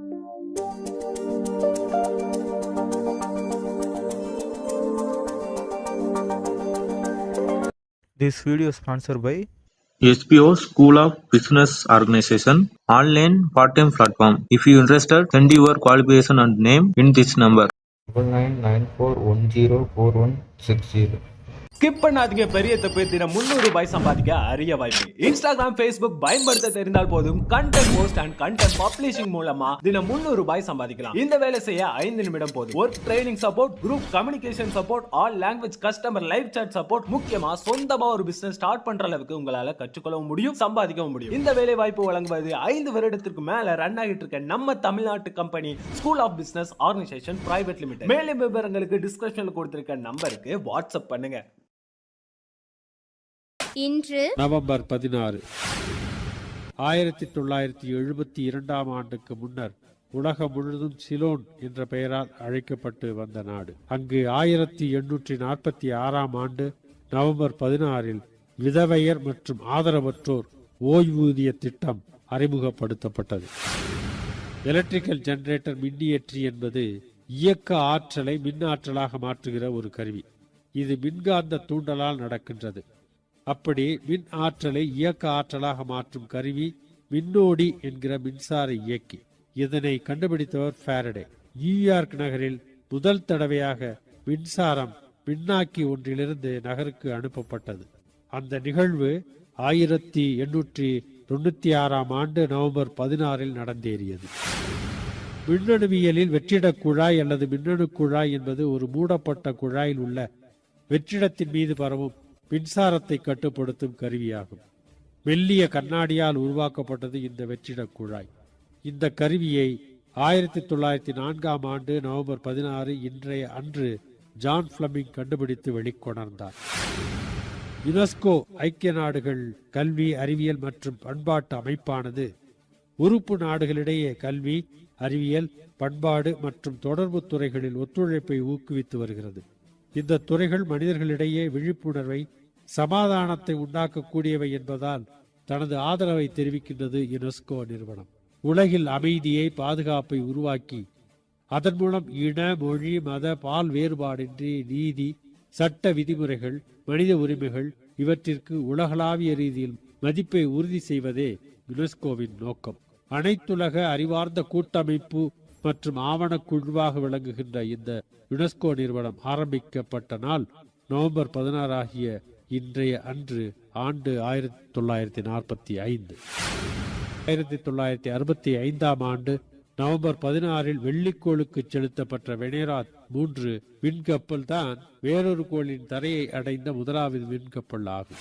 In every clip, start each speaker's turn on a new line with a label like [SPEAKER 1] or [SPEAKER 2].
[SPEAKER 1] This video is sponsored by
[SPEAKER 2] SPO School of Business Organization online part-time platform. If you interested, send your qualification and name in this number.
[SPEAKER 1] 9994104160.
[SPEAKER 3] Skip பண்ணாதீங்க, பெரிய தப்பு. தினம் 300 ரூபாய் சம்பாதிக்க அரிய வாய்ப்பு. Instagram, Facebook பயன்படுத்த தெரிந்தால் போதும். Content post and content publishing மூலமா தினம் 300 ரூபாய் சம்பாதிக்கலாம். இந்த வேலை செய்ய 5 நிமிடம் போதும். Work training support, group communication support, all language customer live chat support, முக்கியமா சொந்தமா ஒரு பிசினஸ் ஸ்டார்ட் பண்ற அளவுக்கு உங்களால கற்றுக்கொள்ளவும் முடியும், சம்பாதிக்கவும் முடியும். இந்த வேலை வாய்ப்பு வழங்குவது 5 வருடத்திற்கு மேல ரன் ஆகிட்டு இருக்க நம்ம தமிழ்நாட்டு company school of business organisation private limited. மேலும் விவரங்களுக்கு டிஸ்கிரிப்ஷன்ல கொடுத்திருக்க நம்பருக்கு வாட்ஸ்அப் பண்ணுங்க.
[SPEAKER 4] இன்று
[SPEAKER 5] நவம்பர் 16 1972 ஆண்டுக்கு முன்னர் உலகம் முழுவதும் சிலோன் என்ற பெயரால் அழைக்கப்பட்டு வந்த நாடு. அங்கு 1846 ஆண்டு நவம்பர் 16 விதவையர் மற்றும் ஆதரவற்றோர் ஓய்வூதிய திட்டம் அறிமுகப்படுத்தப்பட்டது. எலக்ட்ரிக்கல் ஜெனரேட்டர் மின்னியற்றி என்பது இயக்க ஆற்றலை மின் ஆற்றலாக மாற்றுகிற ஒரு கருவி. இது மின்காந்த தூண்டலால் நடக்கின்றது. அப்படி மின் ஆற்றலை இயக்க ஆற்றலாக மாற்றும் கருவி மின்னோடி என்கிற மின்சார இயக்கி. இதனை கண்டுபிடித்தவர் ஃபாரடே. நியூயார்க் நகரில் முதல் தடவையாக மின்சாரம் மின்னாக்கி ஒன்றிலிருந்து நகருக்கு அனுப்பப்பட்டது. அந்த நிகழ்வு 1896 ஆண்டு நவம்பர் 16 நடந்தேறியது. மின்னணுவியலில் வெற்றிடக் குழாய் அல்லது மின்னணு குழாய் என்பது ஒரு மூடப்பட்ட குழாயில் உள்ள வெற்றிடத்தின் மீது பரவும் மின்சாரத்தை கட்டுப்படுத்தும் கருவியாகும். மெல்லிய கண்ணாடியால் உருவாக்கப்பட்டது இந்த வெற்றிட குழாய். இந்த கருவியை 1904 ஆண்டு நவம்பர் 16 இன்றைய அன்று ஜான் பிளமிங் கண்டுபிடித்து வெளிக்கொணர்ந்தார். யுனெஸ்கோ ஐக்கிய நாடுகள் கல்வி, அறிவியல் மற்றும் பண்பாட்டு அமைப்பானது உறுப்பு நாடுகளிடையே கல்வி, அறிவியல், பண்பாடு மற்றும் தொடர்பு துறைகளில் ஒத்துழைப்பை ஊக்குவித்து வருகிறது. இந்த துறைகள் மனிதர்களிடையே விழிப்புணர்வை, சமாதானத்தை உண்டாக்கக்கூடியவை என்பதால் தனது ஆதரவை தெரிவிக்கின்றது யுனெஸ்கோ நிறுவனம். உலகில் அமைதியை, பாதுகாப்பை உருவாக்கி அதன் மூலம் இன, மொழி, மத, பால் வேறுபாடின்றி நீதி, சட்ட விதிமுறைகள், மனித உரிமைகள் இவற்றிற்கு உலகளாவிய ரீதியில் மதிப்பை உறுதி செய்வதே யுனெஸ்கோவின் நோக்கம். அனைத்துலக அறிவார்ந்த கூட்டமைப்பு மற்றும் ஆவணக்குழுவாக விளங்குகின்ற இந்த யுனெஸ்கோ நிறுவனம் ஆரம்பிக்கப்பட்ட நாள் நவம்பர் 16 ஆகிய இன்றைய அன்று ஆண்டு 1945. 1965 ஆண்டு நவம்பர் 16 வெள்ளிக்கோளுக்கு செலுத்தப்பட்ட வெனேரா 3 விண்கப்பல் தான் வேறொரு கோளின் தரையை அடைந்த முதலாவது விண்கப்பல் ஆகும்.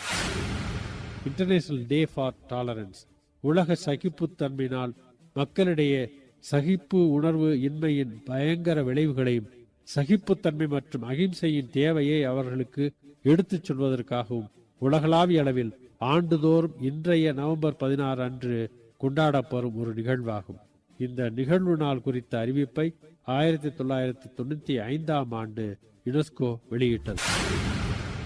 [SPEAKER 5] இன்டர்நேஷனல் டே ஃபார் டாலரன்ஸ், உலக சகிப்புத்தன்மையினால் மக்களிடையே சகிப்பு உணர்வு இன்மையின் பயங்கர விளைவுகளையும் சகிப்புத்தன்மை மற்றும் அகிம்சையின் தேவையை அவர்களுக்கு எடுத்துச் சொல்வதற்காகவும் உலகளாவிய அளவில் ஆண்டுதோறும் இன்றைய நவம்பர் 16 அன்று கொண்டாடப்படும் ஒரு நிகழ்வாகும். இந்த நிகழ்வு நாள் குறித்த அறிவிப்பை 1995 ஆண்டு யுனெஸ்கோ வெளியிட்டது.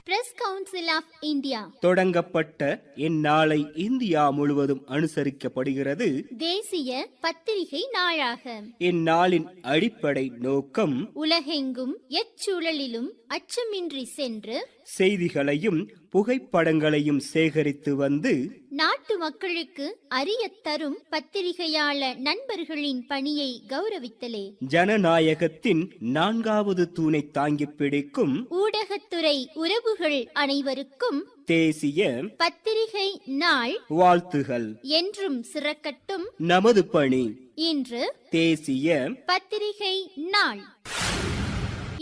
[SPEAKER 4] பிரஸ் கவுன்சில் ஆஃப் இந்தியா
[SPEAKER 6] தொடங்கப்பட்ட இந்நாளை இந்தியா முழுவதும் அனுசரிக்கப்படுகிறது
[SPEAKER 4] தேசிய பத்திரிகை நாளாக.
[SPEAKER 6] இந்நாளின் அடிப்படை நோக்கம்
[SPEAKER 4] உலகெங்கும் எச்சூழலிலும் அச்சமின்றி சென்று
[SPEAKER 6] செய்திகளையும் புகைப்படங்களையும் சேகரித்து வந்து
[SPEAKER 4] நாட்டு மக்களுக்கு அறிய தரும் பத்திரிகையாளர் நண்பர்களின் பணியை கௌரவித்தலே
[SPEAKER 6] ஜனநாயகத்தின் 4வது தூணை தாங்கி பிடிக்கும்
[SPEAKER 4] ஊடகத்துறை உறவுகள் அனைவருக்கும்
[SPEAKER 6] தேசிய
[SPEAKER 4] பத்திரிகை நாள்
[SPEAKER 6] வாழ்த்துகள்.
[SPEAKER 4] என்றும் சிறக்கட்டும்
[SPEAKER 6] நமது பணி.
[SPEAKER 4] இன்று
[SPEAKER 6] தேசிய
[SPEAKER 4] பத்திரிகை நாள்.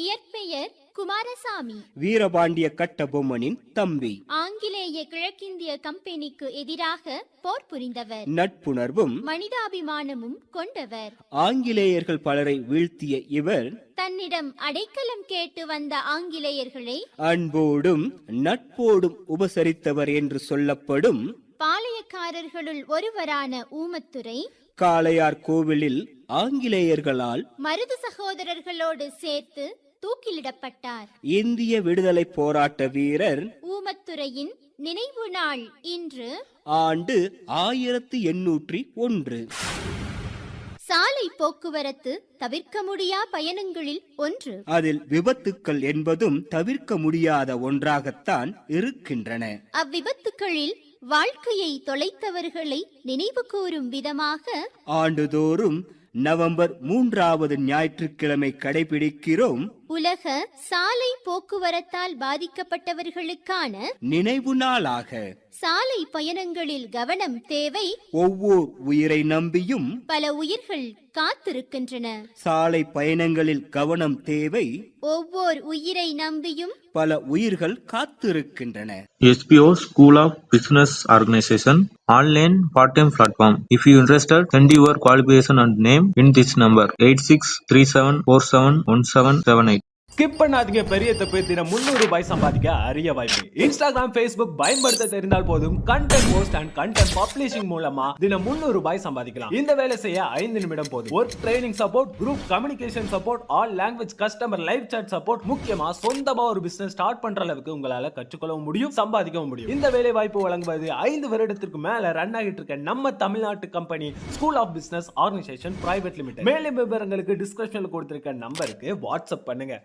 [SPEAKER 4] இயற்பெயர் குமாரசாமி,
[SPEAKER 6] வீரபாண்டிய கட்டபொம்மனின் தம்பி.
[SPEAKER 4] ஆங்கிலேய கிழக்கிந்திய கம்பெனிக்கு எதிராக போர் புரிந்தவர்.
[SPEAKER 6] நட்புணர்வும்
[SPEAKER 4] மனிதாபிமானமும் கொண்டவர்.
[SPEAKER 6] ஆங்கிலேயர்கள் பலரை வீழ்த்திய இவர்
[SPEAKER 4] தன்னிடம் அடைக்கலம் கேட்டு வந்த ஆங்கிலேயர்களை
[SPEAKER 6] அன்போடும் நட்போடும் உபசரித்தவர் என்று சொல்லப்படும்
[SPEAKER 4] பாளையக்காரர்களுள் ஒருவரான ஊமத்துரை
[SPEAKER 6] காளையார் கோவிலில் ஆங்கிலேயர்களால்
[SPEAKER 4] மருது சகோதரர்களோடு சேர்த்து தூக்கிலிடப்பட்டார்.
[SPEAKER 6] இந்திய விடுதலை போராட்ட வீரர்
[SPEAKER 4] ஊமத்துரையின் நினைவு நாள் இன்று.
[SPEAKER 6] ஆண்டு 1801.
[SPEAKER 4] சாலை போக்குவரத்து தவிர்க்க முடியா பயணங்களில் ஒன்று.
[SPEAKER 6] அதில் விபத்துக்கள் என்பதும் தவிர்க்க முடியாத ஒன்றாகத்தான் இருக்கின்றன.
[SPEAKER 4] அவ்விபத்துக்களில் வாழ்க்கையை தொலைத்தவர்களை நினைவு கூறும் விதமாக
[SPEAKER 6] ஆண்டுதோறும் நவம்பர் 3வது ஞாயிற்றுக்கிழமை கடைபிடிக்கிறோம்
[SPEAKER 4] உலக சாலை போக்குவரத்தால் பாதிக்கப்பட்டவர்களுக்கான
[SPEAKER 6] நினைவு நாளாக.
[SPEAKER 4] சாலை பயணங்களில் கவனம் தேவை.
[SPEAKER 6] ஒவ்வொரு உயிரை நம்பியும்
[SPEAKER 4] பல உயிர்கள் காத்திருக்கின்றன.
[SPEAKER 6] சாலை பயணங்களில் கவனம் தேவை.
[SPEAKER 4] ஒவ்வொரு உயிரை நம்பியும்
[SPEAKER 6] பல உயிர்கள் காத்திருக்கின்றன.
[SPEAKER 2] SPO School of Business Organization online part-time platform. If you interested, send your qualification and name in this number 8637471778.
[SPEAKER 3] Skip பண்ணாதீங்க, பெரிய தப்பு. தினம் 300 ரூபாய் சம்பாதிக்க அரிய வாய்ப்பு. இன்ஸ்டாகிராம், ஃபேஸ்புக் பயன்படுத்த தெரிந்தால் போதும் content post and content publishing மூலமா தினம் 300 ரூபாய் சம்பாதிக்கலாம். இந்த வேலை செய்ய 5 நிமிடம் போதும். Work training support, group communication support, all language customer live chat support, முக்கியமா சொந்தமா ஒரு பிசினஸ் ஸ்டார்ட் பண்ற அளவுக்கு உங்களால கற்றுக்கொள்ளவும் முடியும், சம்பாதிக்கவும் முடியும். இந்த வேலை வாய்ப்பு வழங்குவது 5 வருடத்திற்கு மேல ரன் ஆகிட்டு இருக்க நம்ம தமிழ்நாட்டு company school of business organisation private limited. மேலும் விவரங்களுக்கு டிஸ்கிரிப்ஷன்ல கொடுத்திருக்க நம்பருக்கு வாட்ஸ்அப் பண்ணுங்க.